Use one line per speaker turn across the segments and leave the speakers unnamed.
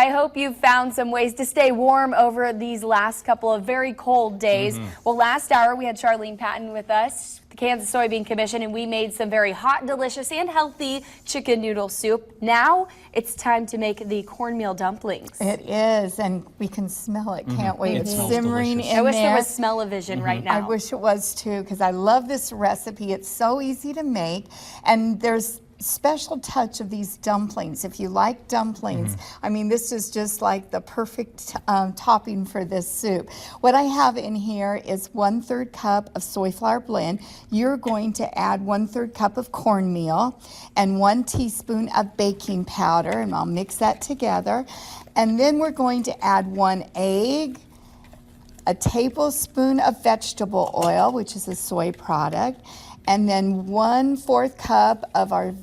I hope you've found some ways to stay warm over these last couple of very cold days. Well, last hour we had Charlene Patton with us, the Kansas Soybean Commission, and we made some very hot, delicious, and healthy chicken noodle soup. Now it's time to make the cornmeal dumplings.
It is, and we can smell it, can't we?
It
It's
smells
simmering
delicious.
in
I wish
there.
there was smell-o-vision right now.
I wish it was too, because I love this recipe. It's so easy to make, and there's special touch of these dumplings. If you like dumplings, I mean, this is just like the perfect topping for this soup. What I have in here is 1/3 cup of soy flour blend. You're going to add 1/3 cup of cornmeal and 1 teaspoon of baking powder, and I'll mix that together. And then we're going to add 1 egg, a tablespoon of vegetable oil, which is a soy product, and then 1/4 cup of our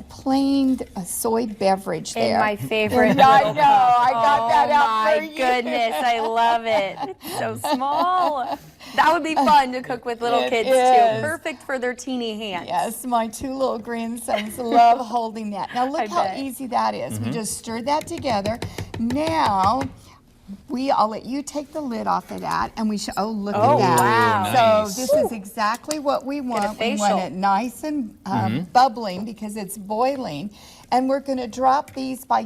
plain soy beverage there.
And my favorite.
I know, I got that out for you.
Oh my goodness, I love it. It's so small. That would be fun to cook with little
It
kids
is.
too. Perfect for their teeny hands.
Yes, my 2 little grandsons love holding that. Now look
I
how
bet.
easy that is. We just stirred that together. Now, I'll let you take the lid off of that, and we should, oh, look
Oh,
at that.
wow.
Nice.
So this is exactly what we want. We
facial.
want it nice and bubbling because it's boiling. And we're gonna drop these by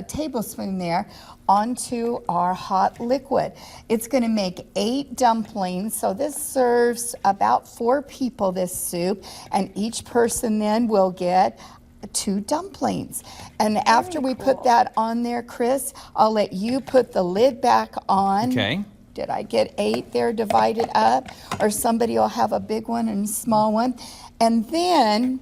tablespoon there onto our hot liquid. It's gonna make 8 dumplings, so this serves about 4 people, this soup, and each person then will get 2 dumplings. And after we put that on there, Chris, I'll let you put the lid back on.
Okay.
Did I get 8 there divided up? Or somebody will have a big one and a small one. And then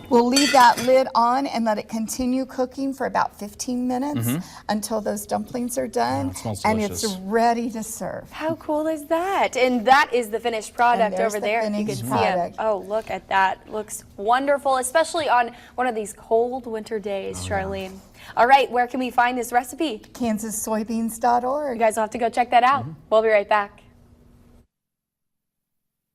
we'll leave that lid on and let it continue cooking for about 15 minutes until those dumplings are done.
Oh, it smells
and
delicious.
it's ready to serve.
How cool is that? And that is the finished product
there's
over
the
there. If you can
finished
see
product.
it. Oh, look at that. Looks wonderful, especially on one of these cold winter days, Charlene. All right, where can we find this recipe?
KansasSoybeans.org.
You guys will have to go check that out. We'll be right back.